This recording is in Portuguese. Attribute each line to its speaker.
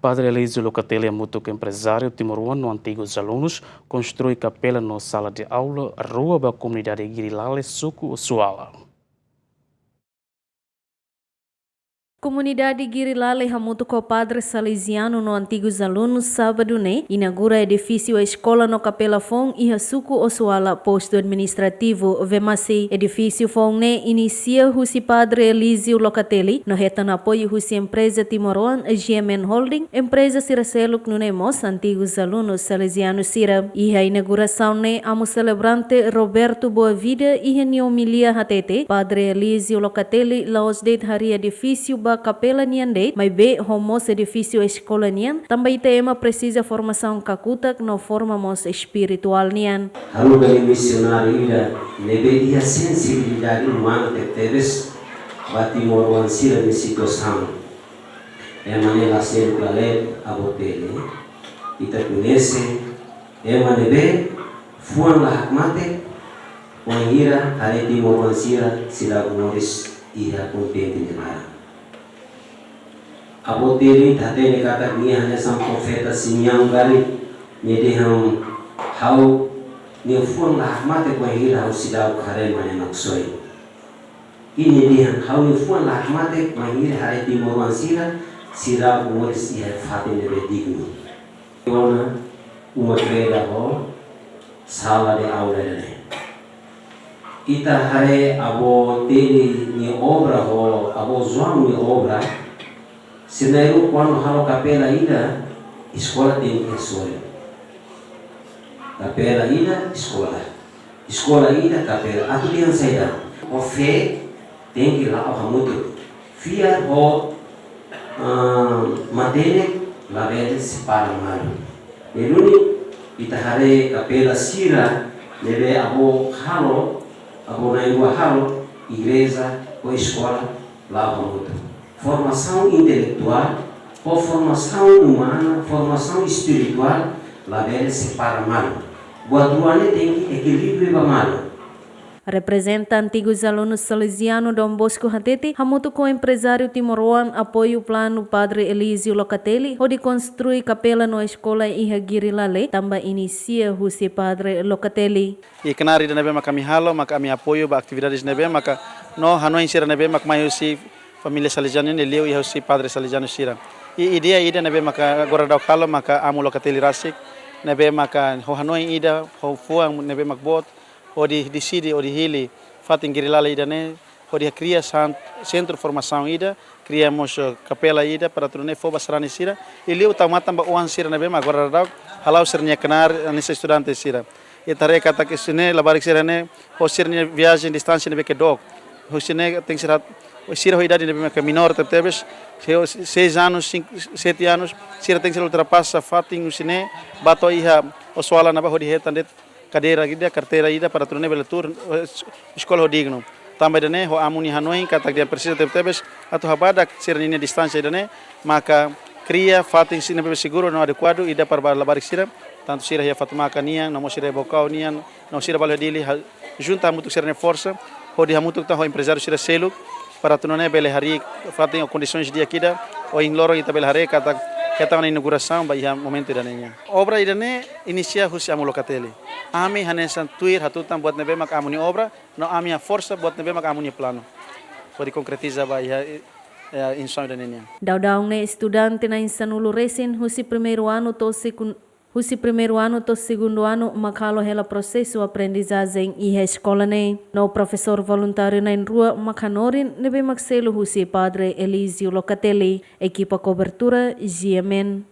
Speaker 1: Padre Elísio Locatelli, mútuo empresário timoruano no antigos alunos, constrói capela na sala de aula, rua da comunidade Girilale, Suku Usuala.
Speaker 2: Comunidade Girilale hamutu com o padre salesiano no antigos alunos sábado inaugura edifício escola no Capela Fong e Suku Osuala posto administrativo Vemasi. Edifício Fong inicia husi padre Elísio Locatelli no retan apoio husi empresa Timoruan GMN Holding, empresa Siraseluk no nemos antigos alunos salesianos Sira. E a inauguração amo celebrante Roberto Boavida e a homilia hatete padre Elísio Locatelli laos det hari edifício capela nian deit, mas be homos edifício escola nian, também tema precisa formação kakutak no formamos espiritual nian.
Speaker 3: Halo bagi missionário ida, nebe ia sensibilidade humana que teves bati moruan sira de situação. É maneira ser clare a botele, ita conhece, é maneira fuan la hakmate, wangira hari di moruan sira gumoris ia contente demais. Abo diri dhate kata ni hanya sang profeta sinyang gari nyede ham hau ni fuang lah mate ko hira hau sidau khare mane naksoi ini dia hau ni fuang lah mate ko hira hare di morwan sira umoris ia fatine be digno ona umat beda ho sala de aulene ita hare abo diri ni obra ho abo zuang ni obra Senairu quando halo capela ida escola tem escola. Capela ida escola. Escola ida capela. Aku dia saida. O fé tem que lá o muito. Fiar o matene la vede se para mal. Eluni ita hare capela sira leve abo halo abo nairu halo igreja ou escola lá o muito. Formação intelectual, ou formação humana, formação espiritual, lá deve se para mal. Boa tem que equilíbrio para mal.
Speaker 2: Representa antigos alunos salesiano Dom Bosco Hatete, hamutu com empresário Timoruan apoio plano Padre Elísio Locatelli, onde construi capela na escola Girilale, também inicia husi Padre Locatelli.
Speaker 4: E kenari nebe maka mi halo, maka mi apoio ba atividades nebe maka no hanoi sira nebe maka mai husi família salesiana ni leu e husi Padre Salesiano Sira. E ideia ida nebe maka agora dau kalo maka amu Locatelli rasik nebe maka ho hanoi ida ho fuang nebe mak bot ho di decide ho di hili fatin Girilale ida ne ho di cria centro formação ida criamos capela ida para turne fo basrani Sira e leu tamata ba uan Sira nebe mak agora dau halau sernya kenar nesse estudante Sira. E tare kata que sine labarik Sira ne ho sernya viagem distância nebe que dog ho sine tem Sira Sira a idade de menor, talvez 6 anos, 7 anos, Sira tem que ser ultrapassa, fating, cine, bato iha, oswala na baho di hetan cadeira ida, carteira ida para turne belatur, escola digno. Também dane ho amuni hanoi kata dia precisa talvez atau habada Sira ini distância dane, maka cria fating cine bebe seguro no adequado ida para labarik Sira, tanto Sira ia fatmaka nian, não Sira bocau nian, não Sira balho dili, junta muito Sira ne força, ho di hamutu ta ho empresário Sira selo para tu não é bele hari fatem condições de aqui da ou em loro ita bele hari kata na inauguração vai momento da nenya obra ida ne inicia husi amu Locatelli ami hanesan tuir hatutan buat nebe mak amuni obra no ami a força buat nebe mak amuni plano pode concretiza vai insonho da nenya
Speaker 2: Daudau estudante na insanulu recém husi primeiro ano to segundo ano makalo hela processo aprendizagem e escola no professor voluntário na rua makanorin nebe makselo husi Padre Elísio Locatelli equipa cobertura GMN